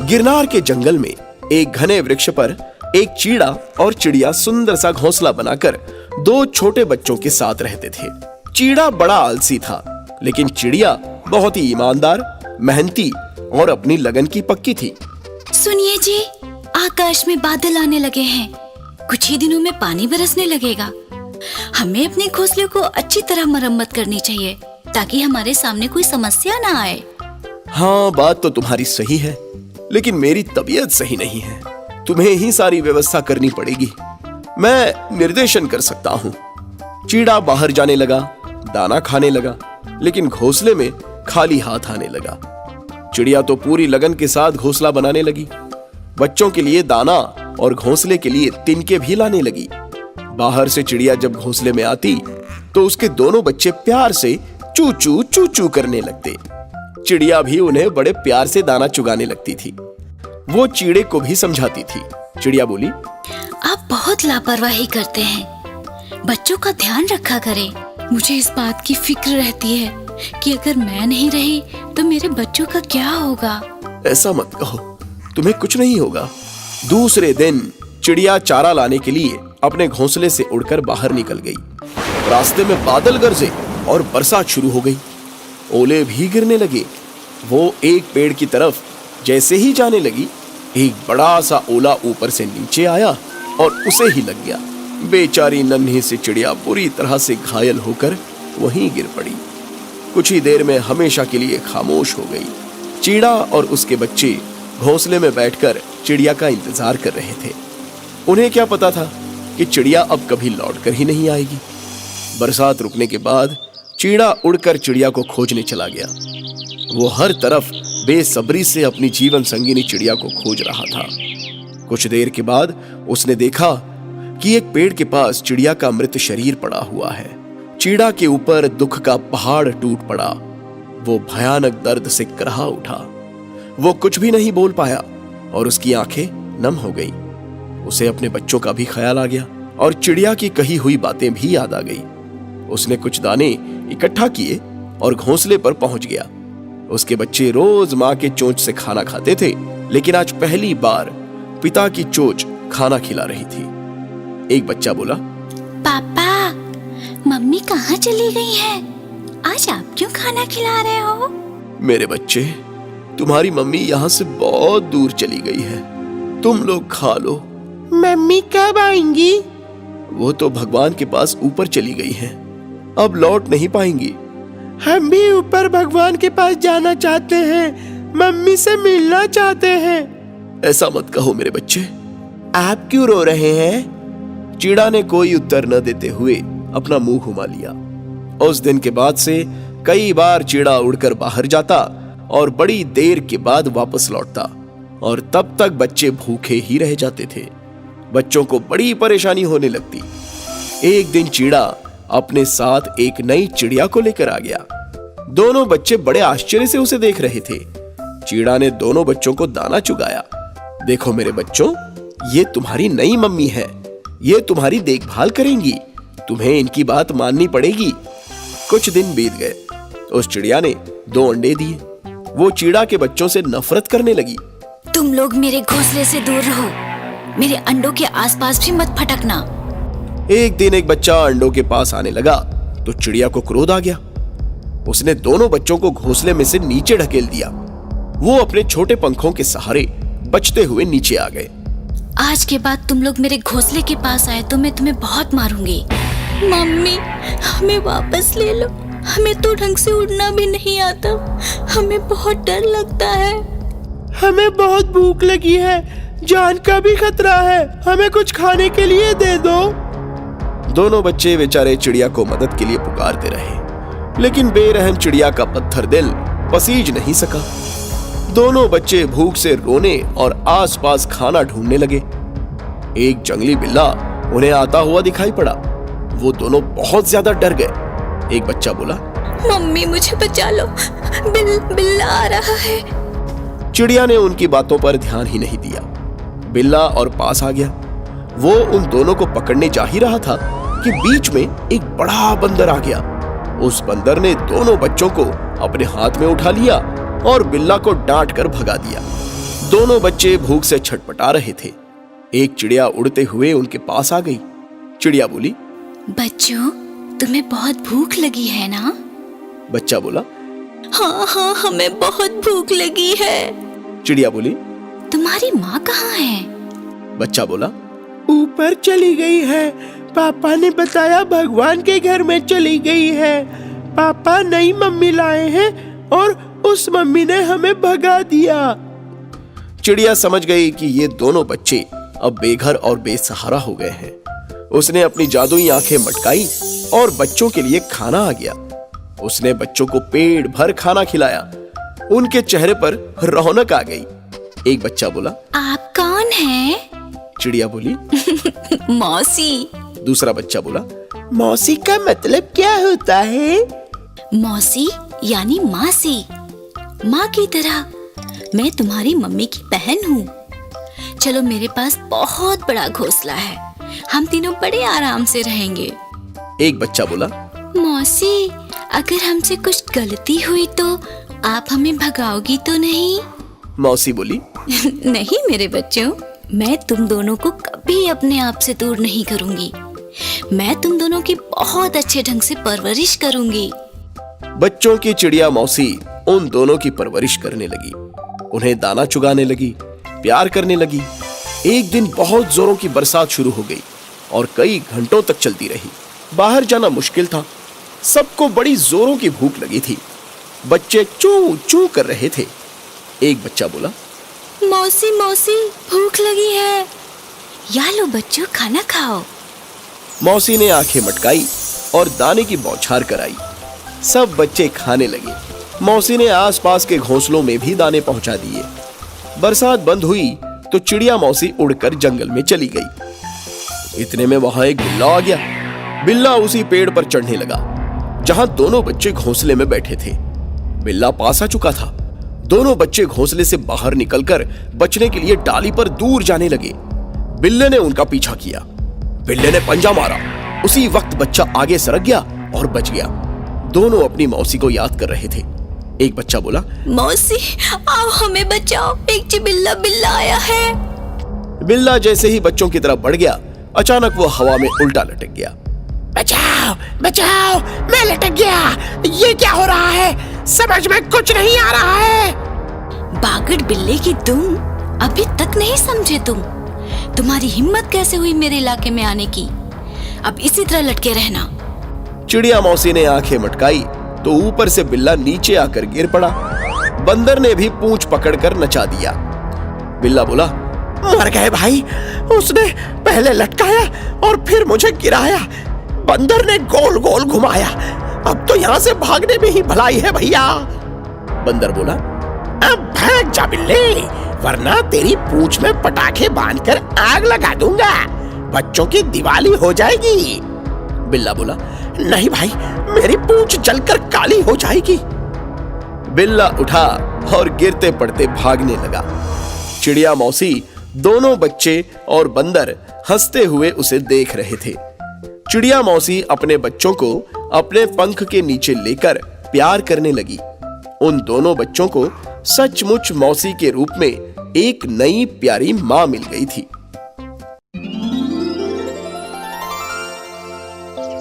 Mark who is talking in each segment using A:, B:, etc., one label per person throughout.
A: गिरनार के जंगल में एक घने वृक्ष पर एक चीड़ा और चिड़िया सुंदर सा घोंसला बनाकर दो छोटे बच्चों के साथ रहते थे। चीड़ा बड़ा आलसी था, लेकिन चिड़िया बहुत ही ईमानदार, मेहनती और अपनी लगन की पक्की थी।
B: सुनिए जी, आकाश में बादल आने लगे हैं। कुछ ही दिनों में पानी बरसने लगेगा। हमें अपने घोंसले को अच्छी तरह मरम्मत करनी चाहिए ताकि हमारे सामने कोई समस्या ना आए।
A: हाँ, बात तो तुम्हारी सही है, लेकिन मेरी तबीयत सही नहीं है। तुम्हें ही सारी व्यवस्था करनी पड़ेगी। मैं निर्देशन कर सकता हूँ। चीड़ा बाहर जाने लगा, दाना खाने लगा, लेकिन घोंसले में खाली हाथ आने लगा। चिड़िया तो पूरी लगन के साथ घोंसला बनाने लगी। बच्चों के लिए दाना और घोंसले के लिए तिनके भी लाने लगी। बाहर से चिड़िया जब घोंसले में आती तो उसके दोनों बच्चे प्यार से चू चू चू चू करने लगते। चिड़िया भी उन्हें बड़े प्यार से दाना चुगाने लगती थी। वो चीड़े को भी समझाती थी। चिड़िया बोली,
B: आप बहुत लापरवाही करते हैं। बच्चों का ध्यान रखा करें। मुझे इस बात की फिक्र रहती है कि अगर मैं नहीं रही तो मेरे बच्चों का क्या होगा।
A: ऐसा मत कहो, तुम्हें कुछ नहीं होगा। दूसरे दिन चिड़िया चारा लाने के लिए अपने घोंसले से उड़कर बाहर निकल गई। रास्ते में बादल गरजे और बरसात शुरू हो गई। ओले भी गिरने लगे। वो एक पेड़ की तरफ जैसे ही जाने लगी, एक बड़ा सा ओला ऊपर से नीचे आया और उसे ही लग गया। बेचारी नन्ही सी चिड़िया बुरी तरह से घायल होकर वहीं गिर पड़ी। कुछ ही देर में हमेशा के लिए खामोश हो गई। चीड़ा और उसके बच्चे घोंसले में बैठकर चिड़िया का इंतजार कर रहे थे। उन्हें क्या पता था कि चिड़िया अब कभी लौटकर ही नहीं आएगी। बरसात रुकने के बाद चीड़ा उड़कर चिड़िया को खोजने चला गया। वो हर तरफ बेसब्री से अपनी जीवन संगिनी चिड़िया को खोज रहा था। कुछ देर के बाद उसने देखा कि एक पेड़ के पास चिड़िया का मृत शरीर पड़ा हुआ है। चीड़ा के ऊपर दुख का पहाड़ टूट पड़ा। वो भयानक दर्द से कराह उठा। वो कुछ भी नहीं बोल पाया और उसकी आंखें नम हो गई। उसे अपने बच्चों का भी ख्याल आ गया और चिड़िया की कही हुई बातें भी याद आ गई। उसने कुछ दाने इकट्ठा किए और घोंसले पर पहुंच गया। उसके बच्चे रोज माँ के चोंच से खाना खाते थे, लेकिन आज पहली बार पिता की चोंच खाना खिला रही थी। एक बच्चा बोला,
B: पापा, मम्मी कहाँ चली गई है? आज आप क्यों खाना खिला रहे हो?
A: मेरे बच्चे, तुम्हारी मम्मी यहाँ से बहुत दूर चली गई है। तुम लोग खा लो।
C: मम्मी कब आएंगी?
A: वो तो भगवान के पास ऊपर चली गई हैं। अब लौट नहीं पाएंगी।
C: हम भी ऊपर भगवान के पास जाना चाहते हैं। मम्मी से मिलना चाहते हैं।
A: ऐसा मत कहो मेरे बच्चे।
C: आप क्यों रो रहे हैं?
A: चीड़ा ने कोई उत्तर न देते हुए अपना मुंह घुमा लिया। उस दिन के बाद से कई बार चीड़ा उड़कर बाहर जाता और बड़ी देर के बाद वापस लौटता, और तब तक बच्चे भूखे ही रह जाते थे। बच्चों को बड़ी परेशानी होने लगती। एक दिन चीड़ा अपने साथ एक नई चिड़िया को लेकर आ गया। दोनों बच्चे बड़े आश्चर्य से उसे देख रहे थे। चीड़ा ने दोनों बच्चों को दाना चुगाया। देखो मेरे बच्चों, ये तुम्हारी नई मम्मी है। ये तुम्हारी देखभाल करेंगी। तुम्हें इनकी बात माननी पड़ेगी। कुछ दिन बीत गए। उस चिड़िया ने 2 अंडे दिए। वो चीड़ा के बच्चों से नफरत करने लगी।
B: तुम लोग मेरे घोंसले से दूर रहो। मेरे अंडों के आसपास भी मत फटकना।
A: एक दिन एक बच्चा अंडों के पास आने लगा तो चिड़िया को क्रोध आ गया। उसने दोनों बच्चों को घोंसले में से नीचे ढकेल दिया। वो अपने छोटे पंखों के सहारे बचते हुए नीचे आ गए।
B: आज के बाद तुम लोग मेरे घोंसले के पास आए तो मैं तुम्हें बहुत मारूंगी। मम्मी, हमें वापस ले लो। हमें तो ढंग से उड़ना भी नहीं आता। हमें बहुत डर लगता है।
C: हमें बहुत भूख लगी है। जान का भी खतरा है। हमें कुछ खाने के लिए दे दो।
A: दोनों बच्चे बेचारे चिड़िया को मदद के लिए पुकारते रहे, लेकिन बेरहम चिड़िया का पत्थर दिल पसीज नहीं सका। दोनों बच्चे भूख से रोने और आसपास खाना ढूंढने लगे। एक जंगली बिल्ला उन्हें आता हुआ दिखाई पड़ा। वो दोनों बहुत ज्यादा डर गए। एक बच्चा बोला,
B: मम्मी मुझे बचा लो, बिल्ला आ रहा है।
A: चिड़िया ने उनकी बातों पर ध्यान ही नहीं दिया। बिल्ला और पास आ गया। वो उन दोनों को पकड़ने जा ही रहा था कि बीच में एक बड़ा बंदर आ गया। उस बंदर ने दोनों बच्चों को अपने हाथ में उठा लिया और बिल्ला को डांट कर भगा दिया। दोनों बच्चे भूख से छटपटा रहे थे। एक चिड़िया उड़ते हुए उनके पास आ गई। चिड़िया बोली,
B: बच्चों, तुम्हें बहुत भूख लगी है ना?
A: बच्चा बोला,
B: हाँ हाँ, हमें बहुत भूख लगी है।
A: चिड़िया बोली,
B: तुम्हारी माँ कहाँ है?
A: बच्चा बोला,
C: ऊपर चली गई है। पापा ने बताया भगवान के घर में चली गई है। पापा नई मम्मी लाए हैं और उस मम्मी ने हमें भगा दिया।
A: चिड़िया समझ गई कि ये दोनों बच्चे अब बेघर और बेसहारा हो गए हैं। उसने अपनी जादुई आंखें मटकाई और बच्चों के लिए खाना आ गया। उसने बच्चों को पेट भर खाना खिलाया। उनके चेहरे पर रौनक आ गई। एक बच्चा बोला,
B: आप कौन हैं?
A: चिड़िया बोली,
B: मौसी।
A: दूसरा बच्चा बोला,
C: मौसी का मतलब क्या होता है?
B: मौसी यानी मासी, माँ की तरह। मैं तुम्हारी मम्मी की बहन हूँ। चलो, मेरे पास बहुत बड़ा घोंसला है, हम तीनों बड़े आराम से रहेंगे।
A: एक बच्चा बोला,
B: मौसी, अगर हमसे कुछ गलती हुई तो आप हमें भगाओगी तो नहीं?
A: मौसी बोली,
B: नहीं मेरे बच्चों, मैं तुम दोनों को कभी अपने आप से दूर नहीं करूंगी। मैं तुम दोनों की बहुत अच्छे ढंग से परवरिश करूंगी।
A: बच्चों की चिड़िया मौसी उन दोनों की परवरिश करने लगी। उन्हें दाना चुगाने लगी, प्यार करने लगी। एक दिन बहुत जोरों की बरसात शुरू हो गई और कई घंटों तक चलती रही। बाहर जाना मुश्किल था। सबको बड़ी जोरों की भूख लगी थी। बच्चे चू चू कर रहे थे। एक बच्चा बोला,
B: मौसी मौसी, भूख लगी है, या लो बच्चों, खाना खाओ।
A: मौसी ने आंखें मटकाई और दाने की बौछार कराई। सब बच्चे खाने लगे। मौसी ने आसपास के घोंसलों में भी दाने पहुंचा दिए। बरसात बंद हुई तो चिड़िया मौसी उड़कर जंगल में चली गई। इतने में वहां एक बिल्ला आ गया। बिल्ला उसी पेड़ पर चढ़ने लगा जहां दोनों बच्चे घोंसले में बैठे थे। बिल्ला पास आ चुका था। दोनों बच्चे घोंसले से बाहर निकलकर बचने के लिए डाली पर दूर जाने लगे। बिल्ले ने उनका पीछा किया। बिल्ले ने पंजा मारा। उसी वक्त बच्चा आगे सरक गया और बच गया। दोनों अपनी मौसी को याद कर रहे थे। एक बच्चा बोला,
B: मौसी, आओ हमें बचाओ, एक चिबिल्ला बिल्ला आया है।
A: बिल्ला जैसे ही बच्चों की तरफ बढ़ गया, अचानक वो हवा में उल्टा लटक गया।
C: बचाओ बचाओ, मैं लटक गया। ये क्या हो रहा है? समझ में कुछ नहीं आ रहा है।
B: बागड़ बिल्ले की तुम अभी तक नहीं समझे? तुम्हारी हिम्मत कैसे हुई मेरे इलाके में आने की? अब इसी तरह लटके रहना।
A: चिड़िया मौसी ने आंखें मटकाई तो ऊपर से बिल्ला नीचे आकर गिर पड़ा। बंदर ने भी पूंछ पकड़कर नचा दिया। बिल्ला बोला,
C: मर गए भाई। उसने पहले लटकाया और फिर मुझे गिराया। बंदर ने गोल गोल घुमाया। अब तो यहाँ से भागने में ही भलाई है भैया।
A: बंदर बोला,
C: अब भाग जा बिल्ले, वरना तेरी पूंछ में पटाखे बांधकर आग लगा दूंगा। बच्चों की दिवाली हो जाएगी।
A: बिल्ला बोला,
C: नहीं भाई, मेरी पूंछ जलकर काली हो जाएगी।
A: बिल्ला उठा और गिरते पड़ते भागने लगा। चिड़िया मौसी, दोनों बच्चे और बंदर हंसते हुए उसे देख रहे थे। चिड़िया मौसी अपने बच्चों को अपने पंख के नीचे लेकर प्यार करने लगी। उन दोनों बच्चों को सचमुच मौसी के रूप में एक नई प्यारी मां मिल गई थी।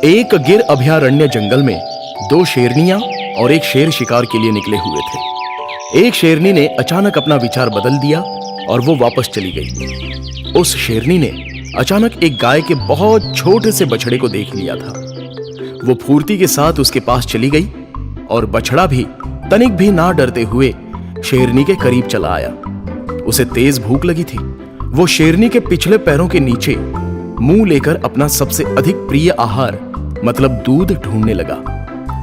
D: एक गिर अभयारण्य जंगल में दो शेरनियां और एक शेर शिकार के लिए निकले हुए थे। एक शेरनी ने अचानक अपना विचार बदल दिया और वो वापस चली गई। उस शेरनी ने अचानक एक गाय के बहुत छोटे से बछड़े को देख लिया था। वो फुर्ती के साथ उसके पास चली गई और बछड़ा भी तनिक भी ना डरते हुए शेरनी के करीब चला आया। उसे तेज भूख लगी थी। वो शेरनी के पिछले पैरों के नीचे मुंह लेकर अपना सबसे अधिक प्रिय आहार मतलब दूध ढूंढने लगा।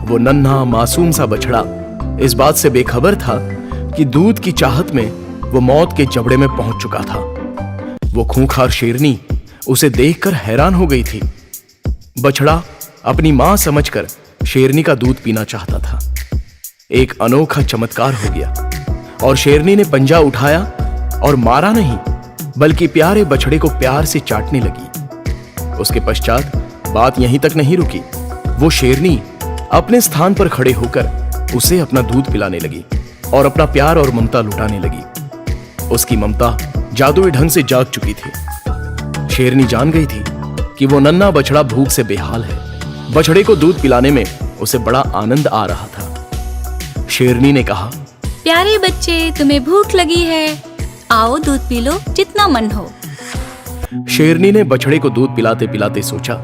D: वो नन्हा मासूम सा बछड़ा इस बात से बेखबर था कि दूध की चाहत में वो मौत के जबड़े में पहुंच चुका था। वो खूंखार शेरनी उसे देखकर हैरान हो गई थी। बछड़ा अपनी मां समझकर शेरनी का दूध पीना चाहता था। एक अनोखा चमत्कार हो गया और शेरनी ने पंजा उठाया और मारा नहीं बल्कि प्यारे बछड़े को प्यार से चाटने लगी। उसके पश्चात बात यहीं तक नहीं रुकी। वो शेरनी अपने स्थान पर खड़े होकर उसे अपना दूध पिलाने लगी और अपना प्यार और ममता लुटाने लगी। उसकी ममता जादुई ढंग से जाग चुकी थी। शेरनी जान गई थी कि वो नन्हा बछड़ा भूख से बेहाल है। बछड़े को दूध पिलाने में उसे बड़ा आनंद आ रहा था। शेरनी ने कहा,
B: प्यारे बच्चे, तुम्हें भूख लगी है, आओ दूध पी लो जितना मन हो।
D: शेरनी ने बछड़े को दूध पिलाते पिलाते सोचा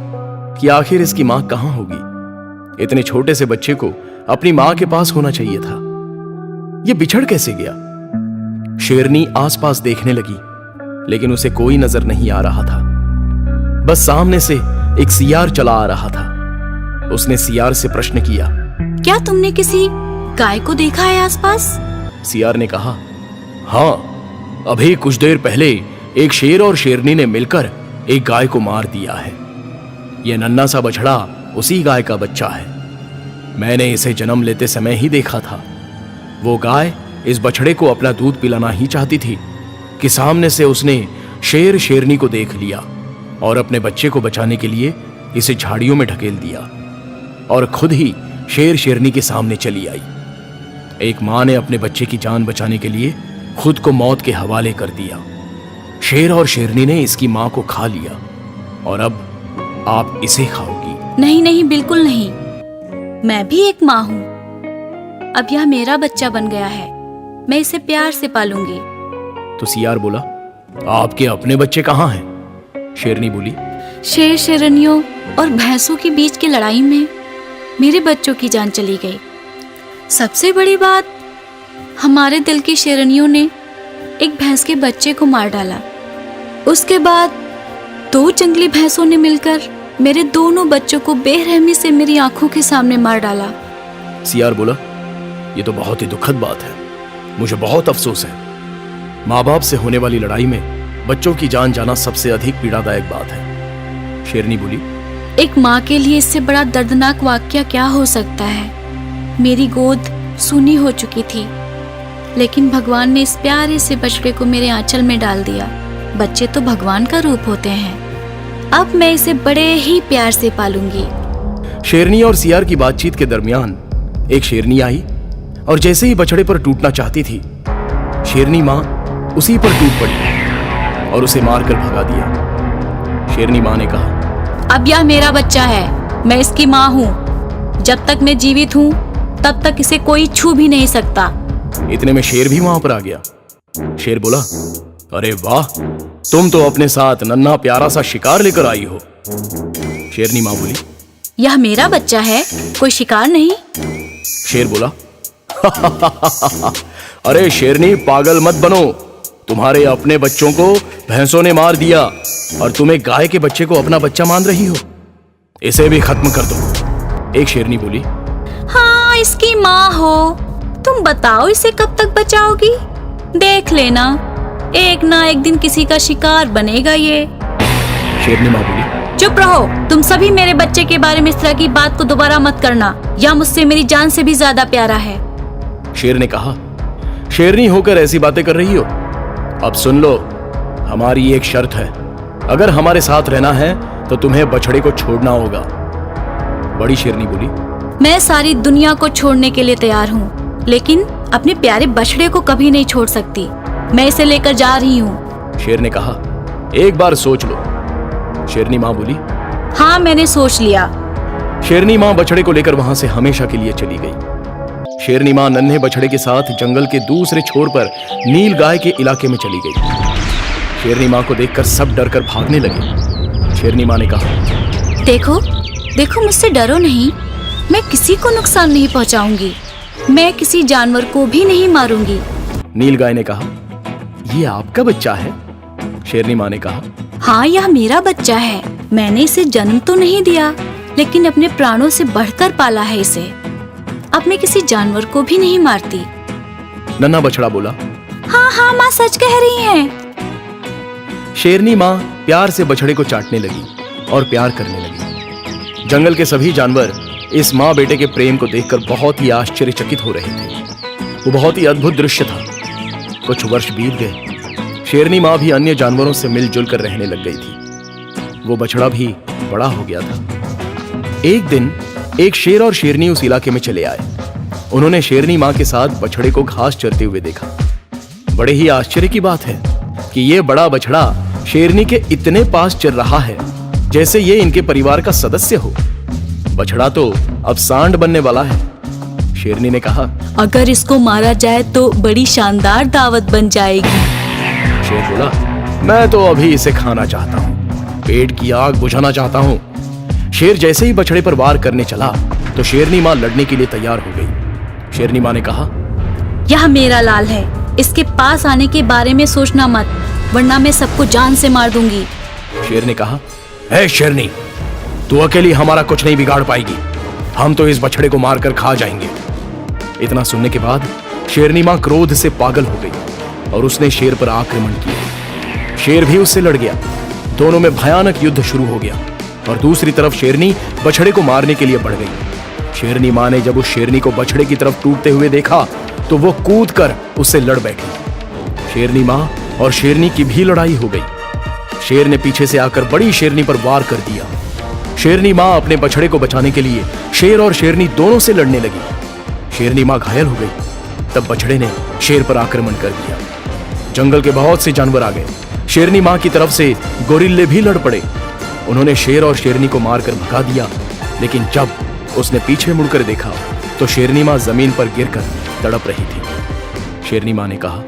D: कि आखिर इसकी मां कहां होगी। इतने छोटे से बच्चे को अपनी मां के पास होना चाहिए था। यह बिछड़ कैसे गया? शेरनी आसपास देखने लगी, लेकिन उसे कोई नजर नहीं आ रहा था। बस सामने से एक सियार चला आ रहा था। उसने सियार से प्रश्न किया,
B: क्या तुमने किसी गाय को देखा है आसपास?
D: सियार ने कहा, हाँ, अभी कुछ देर पहले एक शेर और शेरनी ने मिलकर एक गाय को मार दिया है। यह नन्हा सा बछड़ा उसी गाय का बच्चा है। मैंने इसे जन्म लेते समय ही देखा था। वो गाय इस बछड़े को अपना दूध पिलाना ही चाहती थी कि सामने से उसने शेर शेरनी को देख लिया और अपने बच्चे को बचाने के लिए इसे झाड़ियों में ढकेल दिया और खुद ही शेर शेरनी के सामने चली आई। एक मां ने अपने बच्चे की जान बचाने के लिए खुद को मौत के हवाले कर दिया। शेर और शेरनी ने इसकी मां को खा लिया और अब आप इसे खाओगी।
B: नहीं नहीं, बिल्कुल नहीं। मैं भी एक माँ हूँ। अब यह मेरा बच्चा बन गया है। मैं इसे प्यार से पालूंगी।
D: तो सियार बोला, आपके अपने बच्चे कहाँ हैं? शेरनी बोली,
B: शेर शेरनियों और भैंसों के बीच की लड़ाई में मेरे बच्चों की जान चली गई। सबसे बड़ी बात, हमारे दिल की शेरनियों ने एक भैंस के बच्चे को मार डाला। उसके बाद 2 जंगली भैंसों ने मिलकर मेरे दोनों बच्चों को बेरहमी से मेरी आंखों के सामने मार डाला।
D: सियार बोला, ये तो बहुत ही दुखद बात है। मुझे बहुत अफसोस है। माँ बाप से होने वाली लड़ाई में बच्चों की जान जाना सबसे अधिक पीड़ादायक बात है। शेरनी बोली,
B: एक माँ के लिए इससे बड़ा दर्दनाक वाकया क्या हो सकता है? मेरी गोद सूनी हो चुकी थी, लेकिन भगवान ने इस प्यारे से बछड़े को मेरे आंचल में डाल दिया। बच्चे तो भगवान का रूप होते हैं। अब मैं इसे बड़े ही प्यार से पालूंगी।
D: शेरनी और सियार की बातचीत के दरमियान एक शेरनी आई और जैसे ही बछड़े पर टूटना चाहती थी, शेरनी माँ उसी पर टूट पड़ी और उसे मारकर भगा दिया। शेरनी माँ ने कहा,
B: अब यह मेरा बच्चा है, मैं इसकी माँ हूँ। जब तक मैं जीवित हूँ तब तक इसे कोई छू भी नहीं सकता।
D: इतने में शेर भी वहां पर आ गया। शेर बोला, अरे वाह, तुम तो अपने साथ नन्हा प्यारा सा शिकार लेकर आई हो। शेरनी माँ बोली,
B: यह मेरा बच्चा है, कोई शिकार नहीं।
D: शेर बोला, अरे शेरनी, पागल मत बनो। तुम्हारे अपने बच्चों को भैंसों ने मार दिया और तुम एक गाय के बच्चे को अपना बच्चा मान रही हो। इसे भी खत्म कर दो। एक शेरनी बोली,
B: हाँ, इसकी माँ हो, तुम बताओ इसे कब तक बचाओगी? देख लेना, एक ना एक दिन किसी का शिकार बनेगा ये।
D: शेरनी माँ बोली,
B: चुप रहो, तुम सभी मेरे बच्चे के बारे में इस तरह की बात को दोबारा मत करना। यह मुझसे मेरी जान से भी ज्यादा प्यारा है।
D: शेर ने कहा, शेरनी होकर ऐसी बातें कर रही हो? अब सुन लो, हमारी एक शर्त है। अगर हमारे साथ रहना है तो तुम्हें बछड़े को छोड़ना होगा। बड़ी शेरनी बोली,
B: मैं सारी दुनिया को छोड़ने के लिए तैयार हूँ, लेकिन अपने प्यारे बछड़े को कभी नहीं छोड़ सकती। मैं इसे लेकर जा रही हूँ।
D: शेर ने कहा, एक बार सोच लो। शेरनी माँ बोली,
B: हाँ, मैंने सोच लिया।
D: शेरनी माँ बछड़े को लेकर वहां से हमेशा के लिए चली गई। शेरनी माँ नन्हे बछड़े के साथ जंगल के दूसरे छोर पर नील गाय के इलाके में चली गई। शेरनी माँ को देखकर सब डरकर भागने लगे। शेरनी माँ ने कहा,
B: देखो देखो, मुझसे डरो नहीं। मैं किसी को नुकसान नहीं पहुंचाऊंगी। मैं किसी जानवर को भी नहीं मारूंगी।
D: नील गाय ने कहा, ये आपका बच्चा है? शेरनी माँ ने कहा,
B: हाँ, यह मेरा बच्चा है। मैंने इसे जन्म तो नहीं दिया, लेकिन अपने प्राणों से बढ़कर पाला है इसे। अब मैं किसी जानवर को भी नहीं मारती।
D: नन्हा बछड़ा बोला,
B: हाँ हाँ, माँ सच कह रही है।
D: शेरनी माँ प्यार से बछड़े को चाटने लगी और प्यार करने लगी। जंगल के सभी जानवर इस माँ बेटे के प्रेम को देखकर बहुत ही आश्चर्यचकित हो रहे थे। वो बहुत ही अद्भुत दृश्य था। कुछ वर्ष बीत गए। शेरनी माँ भी अन्य जानवरों से मिलजुल कर रहने लग गई थी। वो बछड़ा भी बड़ा हो गया था। एक दिन एक शेर और शेरनी उस इलाके में चले आए। उन्होंने शेरनी माँ के साथ बछड़े को घास चरते हुए देखा। बड़े ही आश्चर्य की बात है कि ये बड़ा बछड़ा शेरनी के इतने पास चल रहा है जैसे ये इनके परिवार का सदस्य हो। बछड़ा तो अब सांड बनने वाला है। शेरनी ने कहा,
B: अगर इसको मारा जाए तो बड़ी शानदार दावत बन जाएगी।
D: शेर बोला, मैं तो अभी इसे खाना चाहता हूँ, पेट की आग बुझाना चाहता हूँ। शेर जैसे ही बछड़े पर वार करने चला तो शेरनी माँ लड़ने के लिए तैयार हो गई। शेरनी माँ ने कहा,
B: यह मेरा लाल है, इसके पास आने के बारे में सोचना मत, वरना मैं सबको जान से मार दूंगी।
D: शेर ने कहा, ए शेरनी, तू अकेली हमारा कुछ नहीं बिगाड़ पाएगी, हम तो इस बछड़े को मारकर खा जाएंगे। इतना सुनने के बाद शेरनी मां क्रोध से पागल हो गई और उसने शेर पर आक्रमण किया। शेर भी उससे लड़ गया। दोनों में भयानक युद्ध शुरू हो गया और दूसरी तरफ शेरनी बछड़े को मारने के लिए बढ़ गई। शेरनी मां ने जब उस शेरनी को बछड़े की तरफ टूटते हुए देखा तो वो कूद कर उससे लड़ बैठी। शेरनी मां और शेरनी की भी लड़ाई हो गई। शेर ने पीछे से आकर बड़ी शेरनी पर वार कर दिया। शेरनी मां अपने बछड़े को बचाने के लिए शेर और शेरनी दोनों से लड़ने लगी। शेरनी मां घायल हो गई। तब बछड़े ने शेर पर आक्रमण कर दिया। जंगल के बहुत से जानवर आ गए। शेरनी मां की तरफ से गोरिल्ले भी लड़ पड़े। उन्होंने शेर और शेरनी को मारकर भगा दिया, लेकिन जब उसने पीछे मुड़कर देखा तो शेरनी मां जमीन पर गिरकर तड़प रही थी। शेरनी मां ने कहा,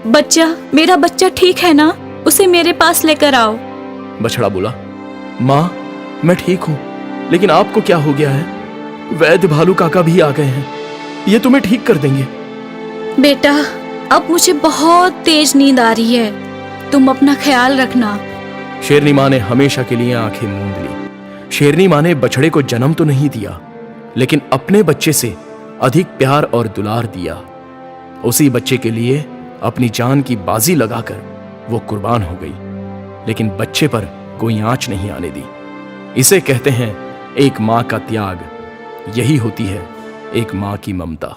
B: बच्चा, मेरा बच्चा ठीक है ना? उसे मेरे पास लेकर आओ।
D: बछड़ा बोला, मां, मैं ठीक हूं, लेकिन आपको क्या हो गया है? वैद्य भालू काका भी आ गए हैं, ये तुम्हें ठीक कर देंगे।
B: बेटा, अब मुझे बहुत तेज नींद आ रही है, तुम अपना ख्याल रखना।
D: शेरनी मां ने हमेशा के लिए आंखें मूंद ली। शेरनी मां ने बछड़े को जन्म तो नहीं दिया, लेकिन अपने बच्चे से अधिक प्यार और दुलार दिया। उसी बच्चे के लिए अपनी जान की बाजी लगाकर वो कुर्बान हो गई, लेकिन बच्चे पर कोई आंच नहीं आने दी। इसे कहते हैं एक मां का त्याग। यही होती है एक मां की ममता।